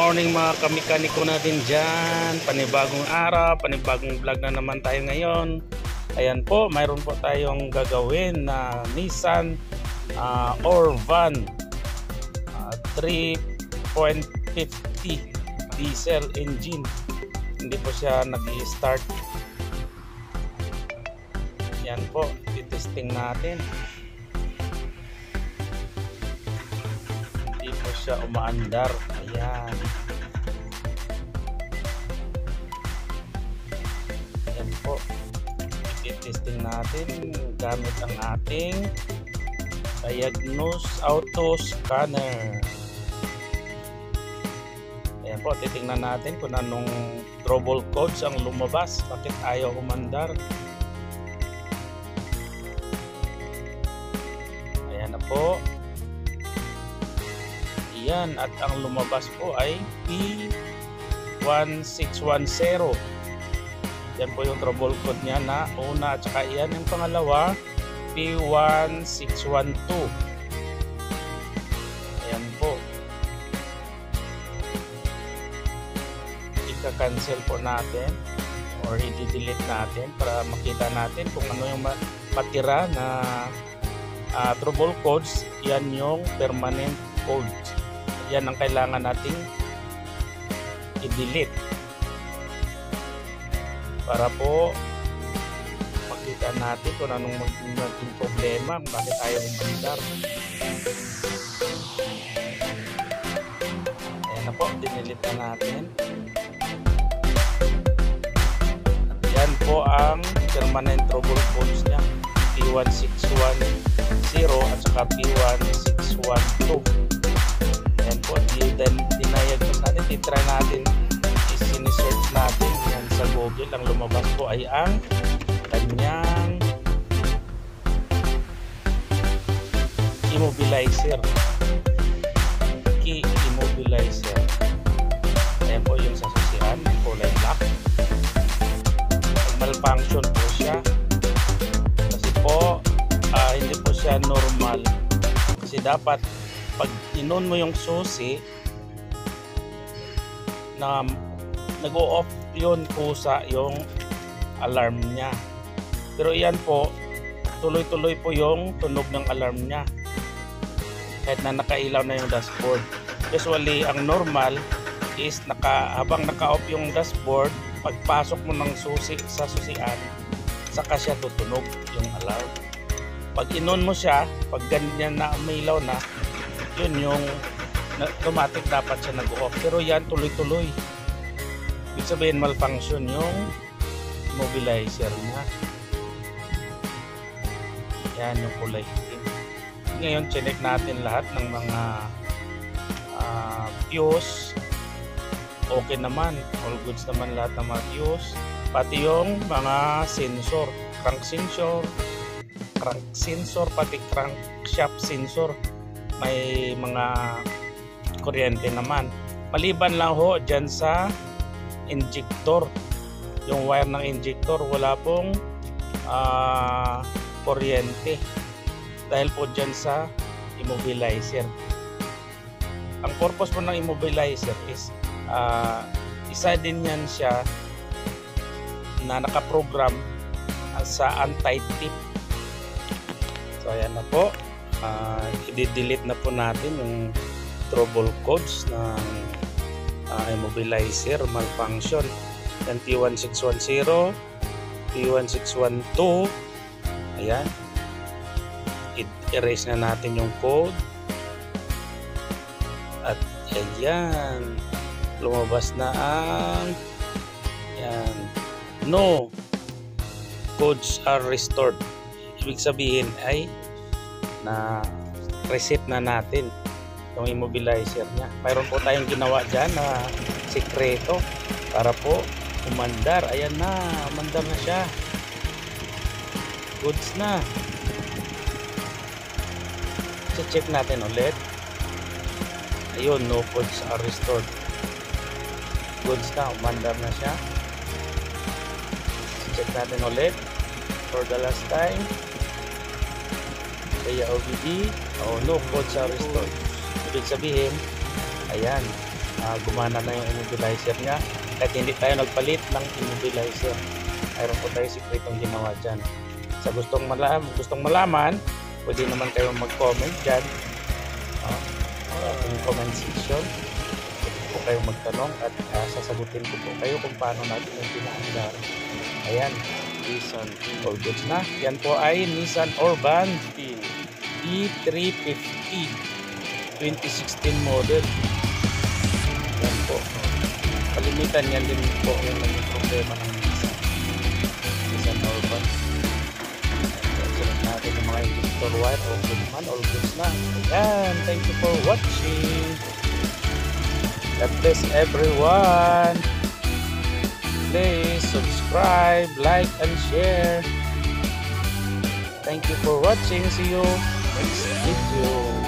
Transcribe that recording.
morning mga kamikaniko natin dyan. Panibagong araw, panibagong vlog na naman tayo ngayon. Ayan po, mayroon po tayong gagawin na Nissan Orvan 3.50 diesel engine. Hindi po siya nag-i-start. Yan po, i-testing natin. Hindi po siya umaandar. Ayan. Ayan po. I-testing natin gamit ang ating Diagnose Auto Scanner. Ayan po, titingnan natin kung anong trouble codes ang lumabas. Bakit ayaw umandar? Ayan na po. Ayan, at ang lumabas po ay P1610. Yan po yung trouble code niya na una, at saka yan yung pangalawa, P1612. Ayan po. Ika-cancel po natin or i-delete natin para makita natin kung ano yung matira na trouble codes. Yan yung permanent codes. Yan ang kailangan nating i-delete para po makita natin kung anong maging problema, bakit ayaw umandar. Ayan na po, dinelete na natin. At yan po ang permanent trouble codes nya, P1610 at saka P1612. Ayan po, dinayagnos natin, titry natin, isinesearch natin yan sa Google. Ang lumabas po ay ang kanyang immobilizer, key immobilizer. Ayan po yung sasusian, kulay black. Malfunction po siya kasi po hindi po siya normal, kasi dapat pag inon mo yung susi na nag-o-off yun kusa yung alarm niya. Pero yan po, tuloy-tuloy po yung tunog ng alarm niya kahit na nakailaw na yung dashboard. Usually ang normal is habang naka-off yung dashboard, pagpasok mo ng susi sa susian, saka siya tutunog yung alarm. Pag inon mo siya, pag ganyan na umilaw na, yun yung automatic dapat siya nag-off. Pero yan tuloy-tuloy, ibig sabihin malfunction yung immobilizer niya. Yan yung kulay itim. Ngayon check natin lahat ng mga fuse. Okay naman, all goods naman lahat ng mga fuse, pati yung mga sensor, crank sensor, pati crankshaft sensor, may mga kuryente naman. Maliban lang ho dyan sa injector, yung wire ng injector, wala pong kuryente dahil po dyan sa immobilizer. Ang purpose po ng immobilizer is isa din yan siya na nakaprogram sa anti-tip. So ayan na po, i-delete na po natin yung trouble codes ng immobilizer malfunction. Yan P1610, P1612. Ayan, i-erase na natin yung code. At ayan, lumabas na ang yan, no codes are restored. Ibig sabihin ay na reset na natin yung immobilizer nya. Mayroon po tayong ginawa dyan na sikreto para po umandar. Ayan na, umandar na siya, goods na. Check natin ulit. Ayun, no codes are restored, goods na, umandar na siya. Check natin ulit for the last time. Kaya OBD, no codes are restored. Ibig sabihin, ayan, gumana na yung immobilizer niya. Kahit hindi tayo nagpalit ng immobilizer, mayroon po tayo sikretong ginawa dyan. Sa gustong malaman, pwede naman kayo mag-comment dyan yung comment section. Pwede po kayo magtanong at sasagutin ko po kayo kung paano natin yung pinahandar. Ayan, Nissan all goods na. Yan po ay Nissan Urban E350 2016 model. Yan po. Kalimitan yan din po yung naging problema ng Nissan Urban. Sunod natin yung mga injector wire. All goods man, all goods na. Ayan, thank you for watching. God bless everyone. Please subscribe, like, and share. Thank you for watching. See you next video.